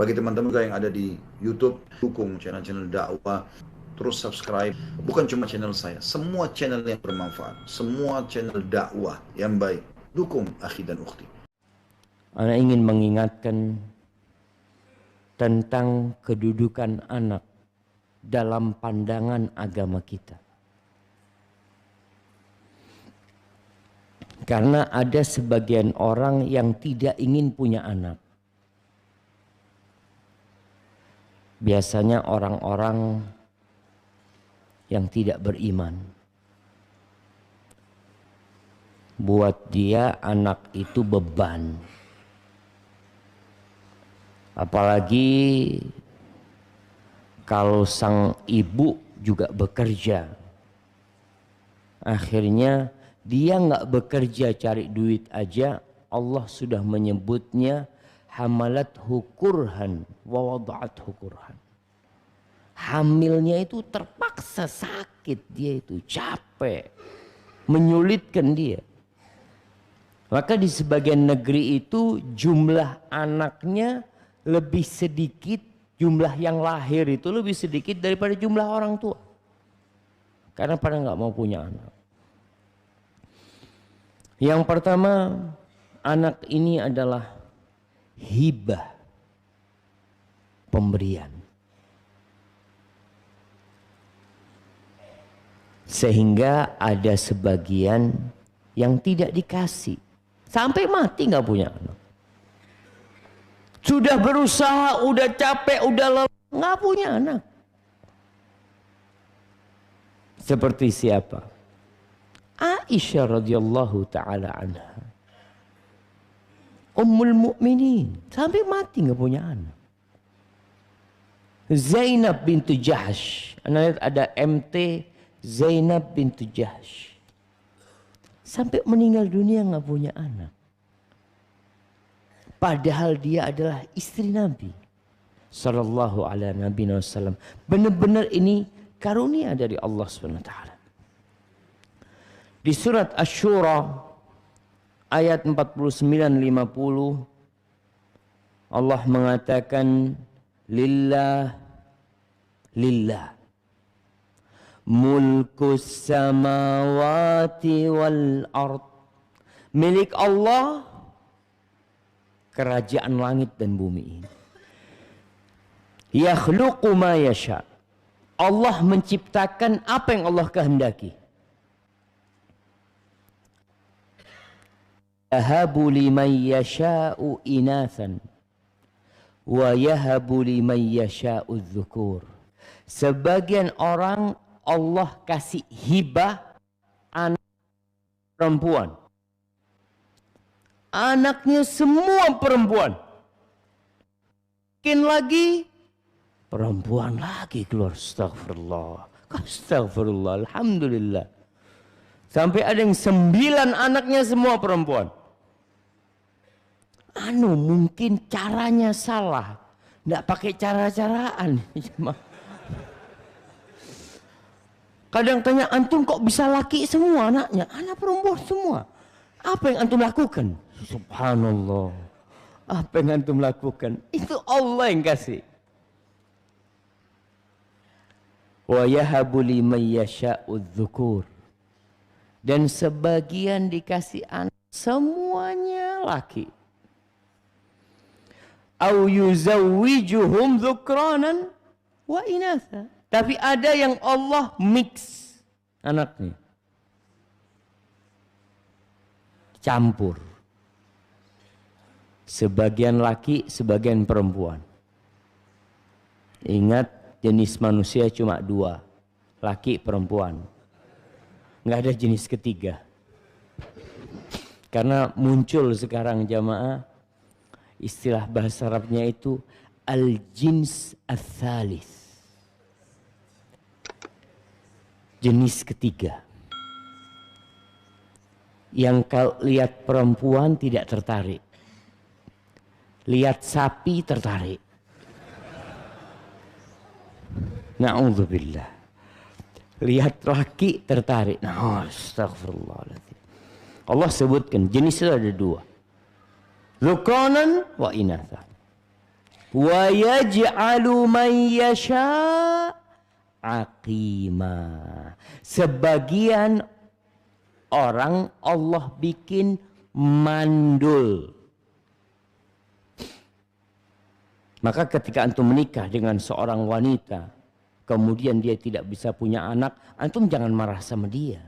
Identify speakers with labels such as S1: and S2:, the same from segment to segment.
S1: Bagi teman-teman juga yang ada di YouTube, dukung channel-channel dakwah, terus subscribe. Bukan cuma channel saya, semua channel yang bermanfaat, semua channel dakwah yang baik. Dukung akhi dan ukhti.
S2: Ana ingin mengingatkan tentang kedudukan anak dalam pandangan agama kita. Karena ada sebagian orang yang tidak ingin punya anak. Biasanya orang-orang yang tidak beriman. Buat dia anak itu beban. Apalagi kalau sang ibu juga bekerja. Akhirnya dia nggak bekerja cari duit aja, Allah sudah menyebutnya hamalat hukurhan wa wada'at hukurhan. Hamilnya itu terpaksa sakit, dia itu capek, menyulitkan dia. Maka di sebagian negeri itu jumlah anaknya lebih sedikit, jumlah yang lahir itu lebih sedikit daripada jumlah orang tua. Karena pada nggak mau punya anak. Yang pertama, anak ini adalah hibah, pemberian. Sehingga ada sebagian yang tidak dikasih. Sampai mati nggak punya anak. Sudah berusaha, udah capek, udah lelah, nggak punya anak. Seperti siapa? Aisyah radhiyallahu taala anha, Ummul Mukminin, sampai mati nggak punya anak. Zainab bintu Jahsh, ada MT Zainab bintu Jahsh, sampai meninggal dunia nggak punya anak. Padahal dia adalah istri Nabi sallallahu alaihi wasallam. Benar-benar ini karunia dari Allah Subhanahu wa taala. Di surat Asy-Syura ayat 49-50 Allah mengatakan lillah mulkus samawati wal ard, milik Allah kerajaan langit dan bumi ini. Yakhluqu ma yasha, Allah menciptakan apa yang Allah kehendaki. Yahabu liman yasha'u inathan wa yahabu liman yasha'u dzukur. Sebagian orang Allah kasih hibah anak perempuan. Anaknya semua perempuan. Mungkin lagi perempuan lagi keluar. Astagfirullah. Astagfirullah. Alhamdulillah. Sampai ada yang 9 anaknya semua perempuan. Mungkin caranya salah. Nggak pakai cara-caraan. Kadang tanya, antum kok bisa laki semua anaknya? Anak perempuan semua. Apa yang antum lakukan? Subhanallah. Apa yang antum lakukan? Itu Allah yang kasih. Wa yahabu liman yasha'u dzukur. Dan sebagian dikasih anak semuanya laki. Au yuzawwijuhum dzukranan wa inatha. Tapi ada yang Allah mix anaknya. Campur. Sebagian laki, sebagian perempuan. Ingat, jenis manusia cuma 2. Laki, perempuan. Nggak ada jenis ketiga. Karena muncul sekarang jamaah, istilah bahasa Arabnya itu al-jins ats-tsalits. Jenis ketiga. Yang kalau lihat perempuan tidak tertarik. Lihat sapi tertarik. Na'udzubillah. Lihat laki tertarik. Astagfirullahaladzim. Allah sebutkan jenis itu ada 2. Dzukranan wa inatha. wa yaj'alu man yasha' aqima. Sebagian orang Allah bikin mandul. Maka ketika antum menikah dengan seorang wanita, kemudian dia tidak bisa punya anak, antum jangan marah sama dia.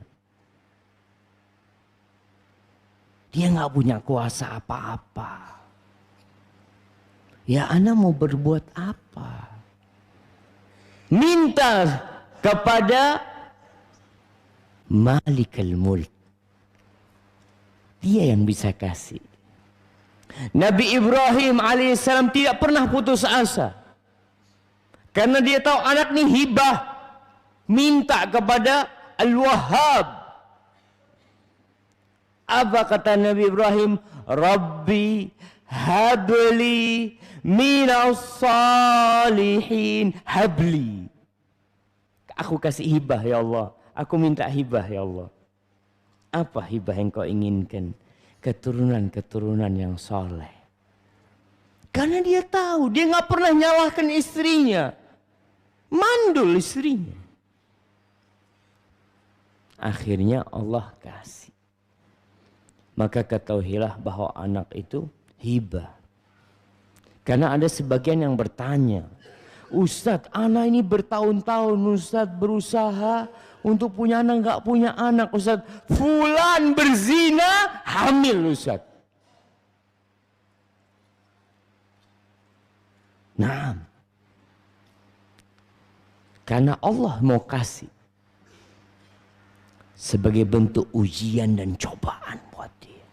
S2: Dia nggak punya kuasa apa-apa. Ya ana mau berbuat apa? Minta kepada Malikul Mulk. Dia yang bisa kasih. Nabi Ibrahim alaihissalam tidak pernah putus asa. Karena dia tahu anak ini hibah. Minta kepada Al-Wahhab. Apa kata Nabi Ibrahim? Rabbi habli minas salihin habli. Aku kasih hibah ya Allah. Aku minta hibah ya Allah. Apa hibah yang kau inginkan? Keturunan-keturunan yang soleh. Karena dia tahu, dia nggak pernah nyalahkan istrinya. Mandul istrinya. Akhirnya Allah kasih. Maka ketahuilah bahwa anak itu hibah. Karena ada sebagian yang bertanya, Ustadz, anak ini bertahun-tahun Ustadz berusaha untuk punya anak, nggak punya anak Ustadz. Fulan berzina, hamil Ustadz. Nah, karena Allah mau kasih sebagai bentuk ujian dan cobaan buat dia.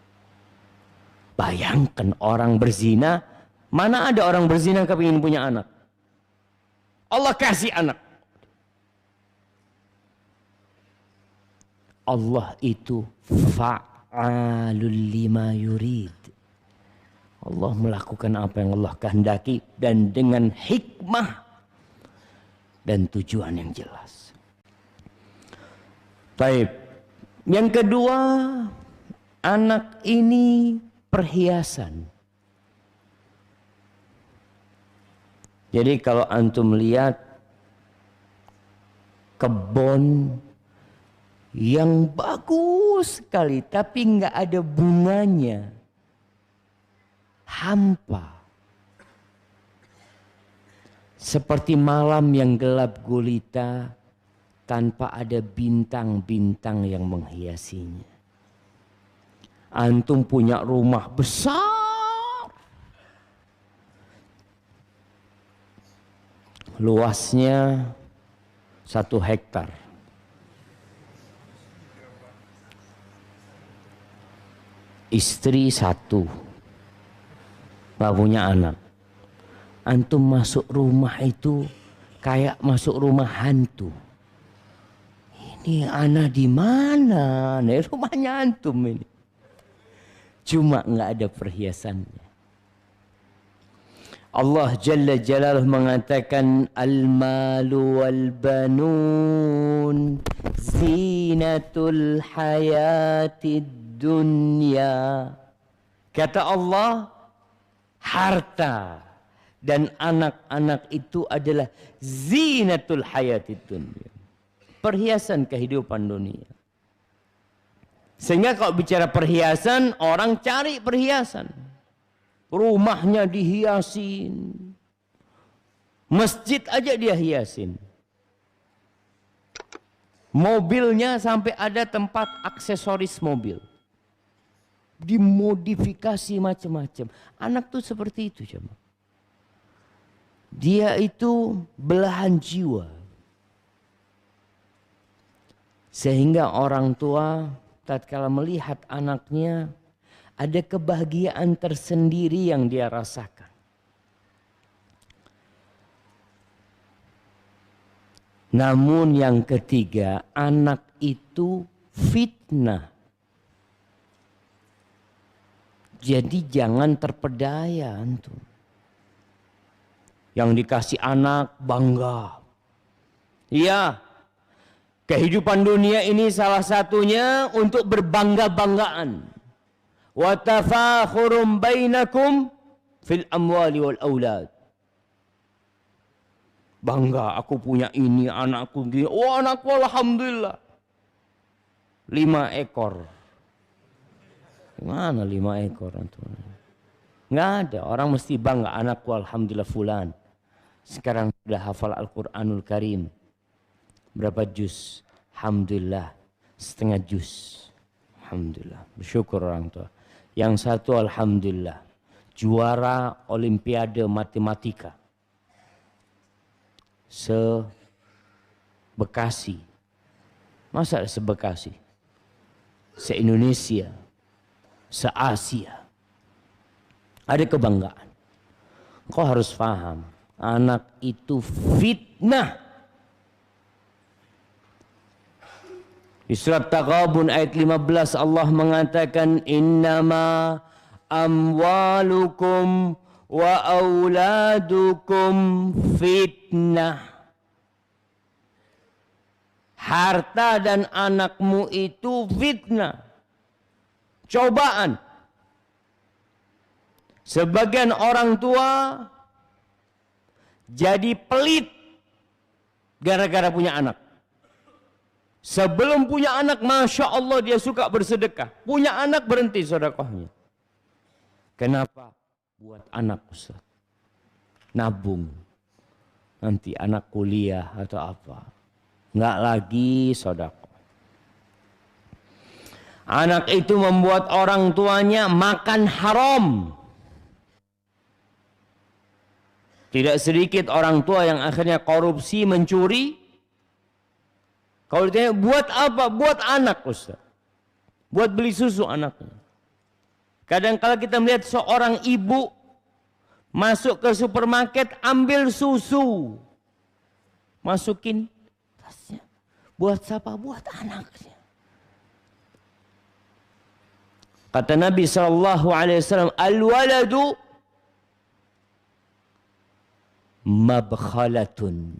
S2: Bayangkan orang berzina, mana ada orang berzina kepingin punya anak? Allah kasih anak. Allah itu fa'alul lima yurid. Allah melakukan apa yang Allah kehendaki dan dengan hikmah dan tujuan yang jelas. Baik. Yang kedua, anak ini perhiasan. Jadi kalau antum lihat kebun yang bagus sekali tapi nggak ada bunganya, hampa, seperti malam yang gelap gulita tanpa ada bintang-bintang yang menghiasinya. Antum punya rumah besar, luasnya 1 hektar. Istri 1, gak punya anak. Antum masuk rumah itu kayak masuk rumah hantu. Ini anak di mana? Nih rumahnya antum ini. Cuma nggak ada perhiasannya. Allah Jalla Jalaluhu mengatakan al-malu wal banun zinatul hayatid dunya. Kata Allah, harta dan anak-anak itu adalah zinatul hayatid dunya, perhiasan kehidupan dunia. Sehingga kalau bicara perhiasan, orang cari perhiasan. Rumahnya dihiasin, masjid aja dia hiasin, mobilnya sampai ada tempat aksesoris mobil, dimodifikasi macam-macam. Anak tuh seperti itu jemaah. Dia itu belahan jiwa. Sehingga orang tua tatkala melihat anaknya, ada kebahagiaan tersendiri yang dia rasakan. Namun yang ketiga, anak itu fitnah. Jadi jangan terpedaya antum. Yang dikasih anak bangga. Iya, kehidupan dunia ini salah satunya untuk berbangga-banggaan. Wa tafakhurum bainakum fil amwali wal aulad. Bangga, aku punya ini, anakku gini. Oh, anakku alhamdulillah 5 ekor. Gimana 5 ekor? Nggak ada. Orang mesti bangga, anakku alhamdulillah fulan. Sekarang sudah hafal Al-Quranul Karim. Berapa juz? Alhamdulillah, setengah juz. Alhamdulillah, bersyukur orang tua. Yang satu alhamdulillah, juara Olimpiade Matematika. Se-Bekasi. Masa se-Bekasi? Se-Indonesia. Se-Asia. Ada kebanggaan. Kau harus paham, anak itu fitnah. Di surat Taghabun ayat 15 Allah mengatakan innama amwalukum wa auladukum fitnah. Harta dan anakmu itu fitnah. Cobaan. Sebagian orang tua jadi pelit gara-gara punya anak. Sebelum punya anak, Masya Allah dia suka bersedekah. Punya anak berhenti sedekahnya. Kenapa? Buat anak, Ustaz. Nabung. Nanti anak kuliah atau apa. Enggak lagi sedekah. Anak itu membuat orang tuanya makan haram. Tidak sedikit orang tua yang akhirnya korupsi, mencuri. Kalau ditanya, buat apa? Buat anak, Ustaz. Buat beli susu anaknya. Kadang-kala kita melihat seorang ibu masuk ke supermarket, ambil susu. Masukin tasnya. Buat siapa? Buat anaknya. Kata Nabi SAW, al-waladu mabkhalatun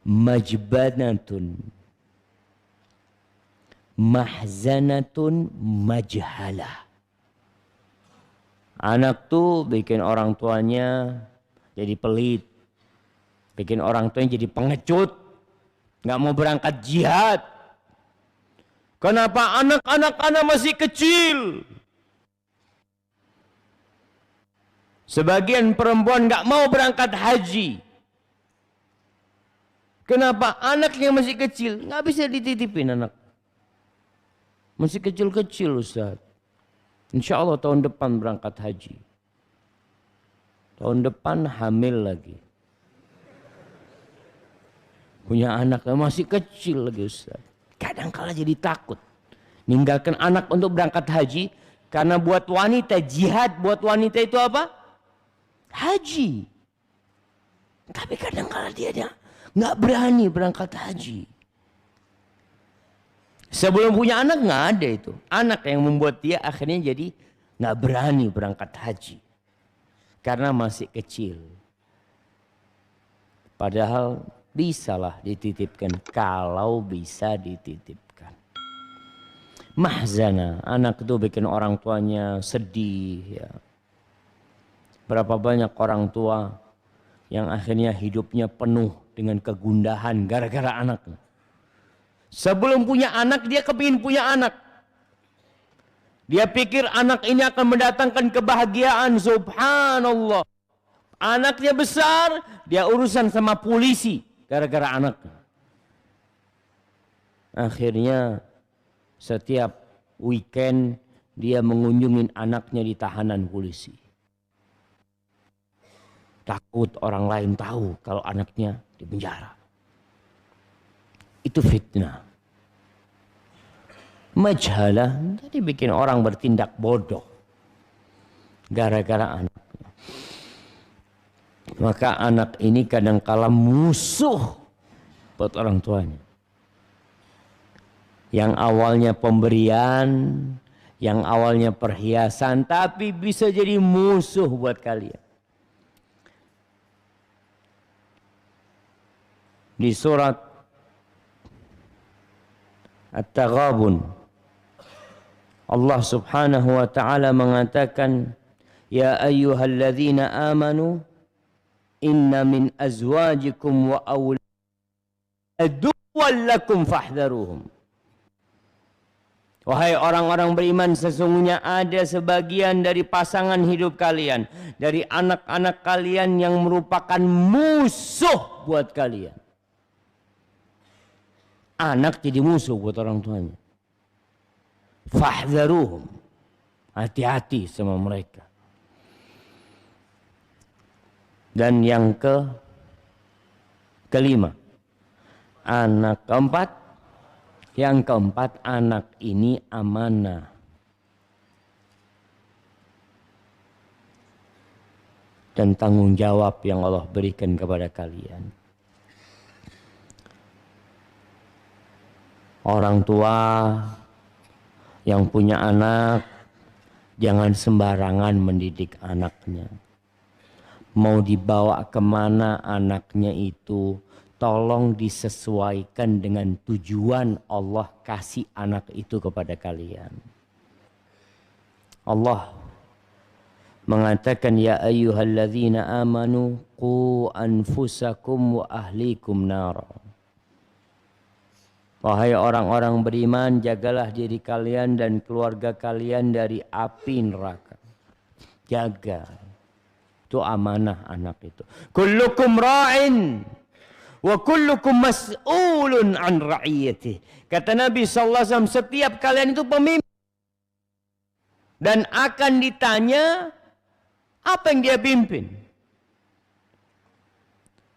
S2: majbanatun mahzanatun majhalah. Anak tuh bikin orang tuanya jadi pelit, bikin orang tuanya jadi pengecut, nggak mau berangkat jihad. Kenapa? Anak-anak masih kecil. Sebagian perempuan nggak mau berangkat haji. Kenapa? Anaknya masih kecil, nggak bisa dititipin anak. Masih kecil-kecil, Ustaz. Insya Allah tahun depan berangkat haji. Tahun depan hamil lagi. Punya anak masih kecil lagi, Ustaz. Kadang-kala jadi takut. Ninggalkan anak untuk berangkat haji. Karena buat wanita, jihad buat wanita itu apa? Haji. Tapi kadang-kala dia nggak berani berangkat haji. Sebelum punya anak nggak ada itu. Anak yang membuat dia akhirnya jadi nggak berani berangkat haji. Karena masih kecil. Padahal bisalah dititipkan kalau bisa dititipkan. Mahzana, anak itu bikin orang tuanya sedih. Ya. Berapa banyak orang tua yang akhirnya hidupnya penuh dengan kegundahan gara-gara anaknya. Sebelum punya anak dia kepingin punya anak. Dia pikir anak ini akan mendatangkan kebahagiaan. Subhanallah. Anaknya besar, dia urusan sama polisi. Gara-gara anaknya. Akhirnya setiap weekend dia mengunjungi anaknya di tahanan polisi. Takut orang lain tahu kalau anaknya di penjara. Itu fitnah. Majhalah, tadi bikin orang bertindak bodoh. Gara-gara anak. Maka anak ini kadang-kala musuh buat orang tuanya. Yang awalnya pemberian, yang awalnya perhiasan, tapi bisa jadi musuh buat kalian. Di surat At-Taghabun, Allah Subhanahu wa ta'ala mengatakan, ya ayyuhalladzina amanu inna min azwajikum wa aduwwan lakum fahdharuhum. Wahai orang-orang beriman, sesungguhnya ada sebagian dari pasangan hidup kalian, dari anak-anak kalian yang merupakan musuh buat kalian. Anak jadi musuh buat orang tuanya. Fahdharuhum. Hati-hati sama mereka. Dan yang kelima, anak keempat. Yang keempat, anak ini amanah. Dan tanggung jawab yang Allah berikan kepada kalian. Orang tua yang punya anak, jangan sembarangan mendidik anaknya. Mau dibawa kemana anaknya itu, tolong disesuaikan dengan tujuan Allah kasih anak itu kepada kalian. Allah mengatakan, ya ayyuhalladzina amanu qu anfusakum wa ahlikum nara. Wahai orang-orang beriman, jagalah diri kalian dan keluarga kalian dari api neraka. Jaga. Itu amanah anak itu. Kullukum ra'in wa kullukum mas'ulun an ra'iyatih. Kata Nabi SAW, setiap kalian itu pemimpin. Dan akan ditanya apa yang dia pimpin.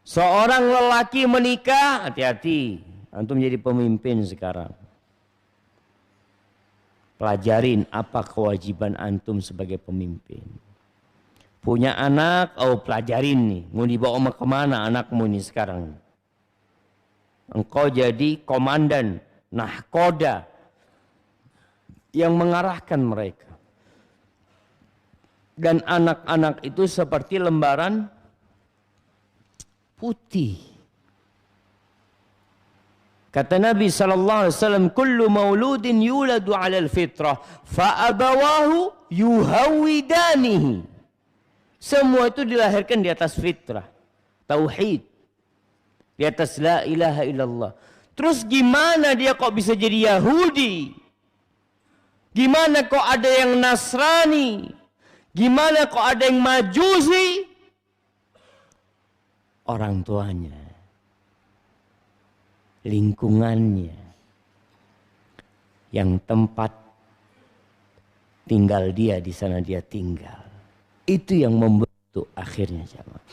S2: Seorang lelaki menikah, hati-hati. Antum jadi pemimpin sekarang. Pelajarin apa kewajiban antum sebagai pemimpin. Punya anak, pelajarin nih. Mau dibawa kemana anakmu nih sekarang. Engkau jadi komandan, nahkoda yang mengarahkan mereka. Dan anak-anak itu seperti lembaran putih. Kata Nabi SAW, kullu mauludin yuladu alal fitrah, fa'abawahu yuhawidanihi. Semua itu dilahirkan di atas fitrah. Tauhid. Di atas la ilaha illallah. Terus gimana dia kok bisa jadi Yahudi? Gimana kok ada yang Nasrani? Gimana kok ada yang Majusi? Orang tuanya. Lingkungannya. Yang tempat tinggal dia, di sana dia tinggal. Itu yang membentuk akhirnya jamaah.